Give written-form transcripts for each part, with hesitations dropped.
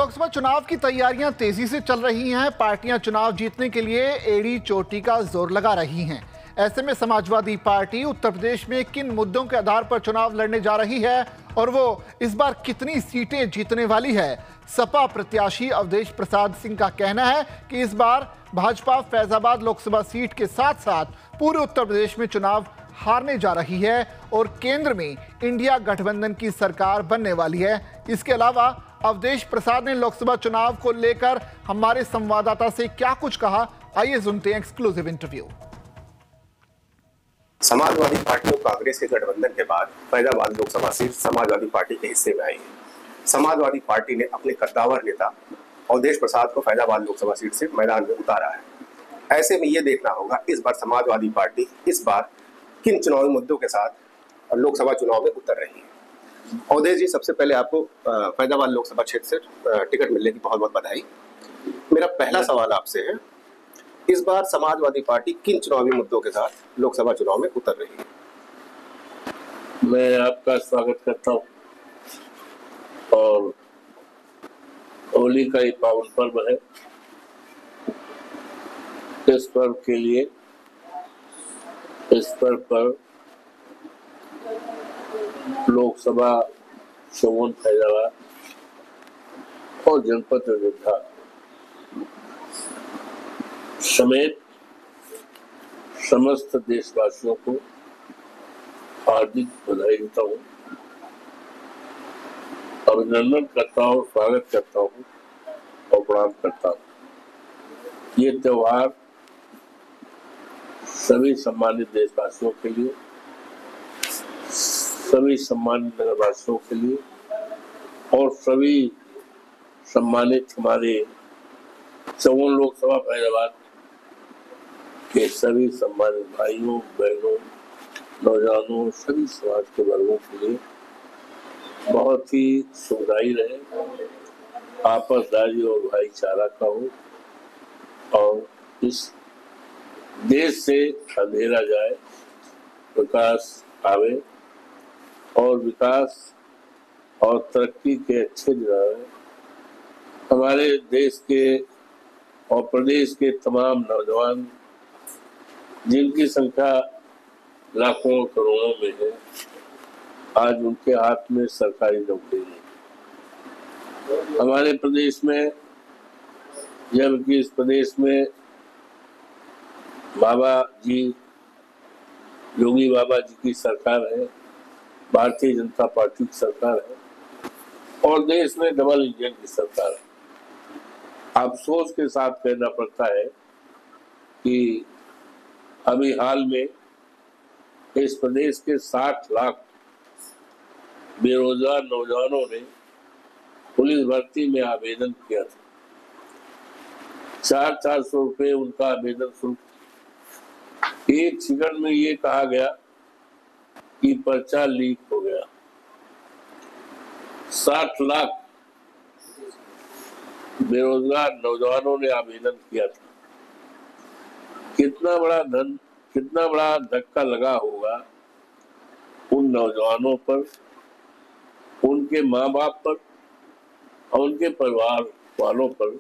लोकसभा चुनाव की तैयारियां तेजी से चल रही हैं। पार्टियां चुनाव जीतने के लिए एड़ी चोटी का जोर लगा रही हैं। ऐसे में समाजवादी पार्टी उत्तर प्रदेश में किन मुद्दों के आधार पर चुनाव लड़ने जा रही है और वो इस बार कितनी सीटें जीतने वाली है। सपा प्रत्याशी अवधेश प्रसाद सिंह का कहना है कि इस बार भाजपा फैजाबाद लोकसभा सीट के साथ साथ पूरे उत्तर प्रदेश में चुनाव हारने जा रही है और केंद्र में इंडिया गठबंधन की सरकार बनने वाली है। इसके अलावा अवधेश प्रसाद ने लोकसभा चुनाव को लेकर हमारे संवाददाता से क्या कुछ कहा, आइए सुनते हैं एक्सक्लूसिव इंटरव्यू। समाजवादी पार्टी और कांग्रेस के गठबंधन के बाद फैजाबाद लोकसभा सीट समाजवादी पार्टी के हिस्से में आई है। समाजवादी पार्टी ने अपने कद्दावर नेता अवधेश प्रसाद को फैजाबाद लोकसभा सीट से मैदान में उतारा है। ऐसे में ये देखना होगा इस बार समाजवादी पार्टी इस बार किन चुनावी मुद्दों के साथ लोकसभा चुनाव में उतर रही है। अवधेश जी, सबसे पहले आपको फैजाबाद लोकसभा क्षेत्र से टिकट मिलने की बहुत बहुत बधाई। मेरा पहला सवाल आपसे है, इस बार समाजवादी पार्टी किन चुनावी मुद्दों के साथ लोकसभा चुनाव में उतर रही है? मैं आपका स्वागत करता हूँ और होली का ये पावन पर्व है। इस पर्व के लिए इस पर्व पर लोकसभा चौवन फैजाबाद और जनपद अयोध्या समेत समस्त देशवासियों को हार्दिक बधाई देता हूँ, अभिनंदन करता हूँ, स्वागत करता हूँ और प्रणाम करता हूँ। ये त्योहार सभी सम्मानित देशवासियों के लिए, सभी सम्मानित नगरवासियों के लिए और सभी सम्मानित हमारे 54 लोकसभा फैजाबाद के सभी सम्मानित भाइयों बहनों नौजवानों सभी समाज के वर्गों के लिए बहुत ही सुखदायी रहे, आपसदारी और भाईचारा का हो और इस देश से अंधेरा जाए, विकास आवे और विकास और तरक्की के अच्छे दिन आए। हमारे देश के और प्रदेश के तमाम नौजवान जिनकी संख्या लाखों करोड़ों में है, आज उनके हाथ में सरकारी नौकरी है। हमारे प्रदेश में, जबकि इस प्रदेश में बाबा जी, योगी बाबा जी की सरकार है, भारतीय जनता पार्टी की सरकार है और देश में डबल इंजन की सरकार है। अफसोस के साथ कहना पड़ता है कि अभी हाल में इस प्रदेश के 60 लाख बेरोजगार नौजवानों ने पुलिस भर्ती में आवेदन किया था। 400 रुपये उनका आवेदन शुल्क। एक सेकंड में ये कहा गया कि पर्चा लीक हो गया। 60 लाख बेरोजगार नौजवानों ने आवेदन किया था। कितना बड़ा धन, कितना बड़ा धक्का लगा होगा उन नौजवानों पर, उनके माँ बाप पर और उनके परिवार वालों पर,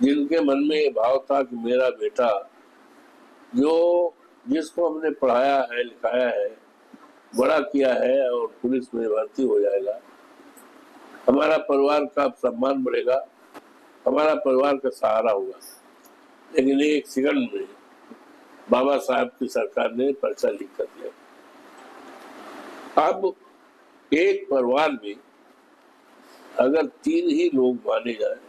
जिनके मन में ये भाव था कि मेरा बेटा जिसको हमने पढ़ाया है, लिखाया है, बड़ा किया है और पुलिस में भर्ती हो जाएगा, हमारा परिवार का सम्मान बढ़ेगा, हमारा परिवार का सहारा होगा। लेकिन एक सेकंड में बाबा साहब की सरकार ने पर्चा लीक कर दिया। अब एक परिवार में अगर 3 ही लोग माने जाए,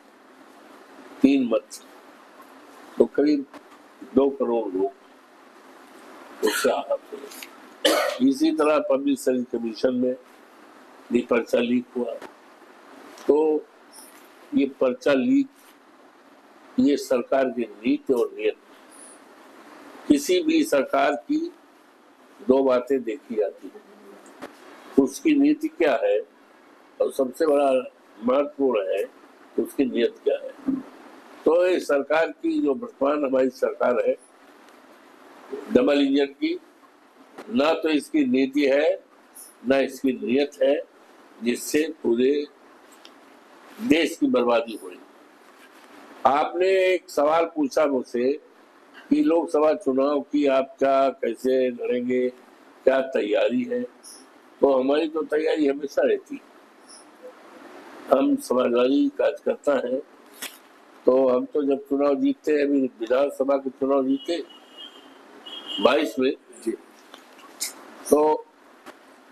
3 मत, तो करीब 2 करोड़ लोग उससे आहत हुए। इसी तरह पब्लिक सर्विस कमीशन में भी पर्चा लीक हुआ। तो ये पर्चा लीक, ये सरकार की नीति और नियत। किसी भी सरकार की 2 बातें देखी जाती है, उसकी नीति क्या है और सबसे बड़ा महत्वपूर्ण है उसकी नियत क्या है। तो इस सरकार की जो वर्तमान हमारी सरकार है डबल इंजन की, ना तो इसकी नीति है ना इसकी नियत है जिससे पूरे देश की बर्बादी हुई। आपने एक सवाल पूछा मुझसे कि लोकसभा चुनाव की आप क्या कैसे लड़ेंगे, क्या तैयारी है। तो हमारी तो तैयारी हमेशा रहती है। हम समाजवादी कार्यकर्ता हैं, तो हम तो जब चुनाव जीतते हैं, अभी विधानसभा के चुनाव जीते 22 में, तो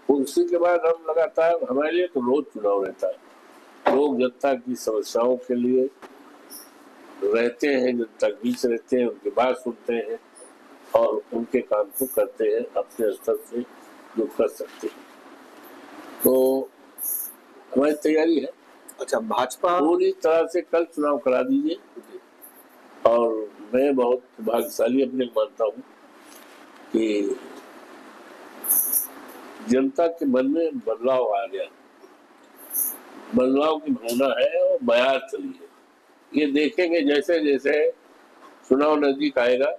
उसी के बाद हम लगातार, हमारे लिए तो रोज चुनाव रहता है। लोग जनता की समस्याओं के लिए रहते हैं, जनता के बीच रहते हैं, उनकी बात सुनते हैं और उनके काम को करते हैं अपने स्तर से जो कर सकते हैं। तो हमारी तैयारी है। अच्छा, भाजपा पूरी तरह से कल चुनाव करा दीजिए। और मैं बहुत भाग्यशाली अपने मानता हूँ कि जनता के मन में बदलाव आ गया, बदलाव की भावना है और बयार चली है। ये देखेंगे जैसे जैसे चुनाव नजदीक आएगा,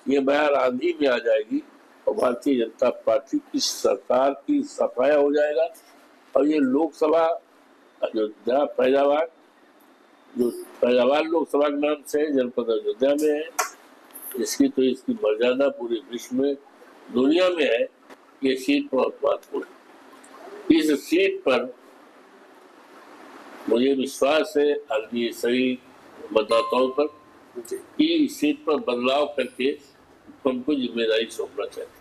ये बयार आंधी में आ जाएगी और भारतीय जनता पार्टी की सरकार की सफाया हो जाएगा। और ये लोकसभा अयोध्या फैजाबाद, जो फैजाबाद लोकसभा के नाम से जनपद अयोध्या में है, इसकी तो इसकी मर्यादा पूरे विश्व में, दुनिया में है। ये सीट बहुत महत्वपूर्ण है। इस सीट पर मुझे विश्वास है आदमी सही मतदाताओं पर कि इस सीट पर बदलाव करके उनको जिम्मेदारी सौंपना चाहिए।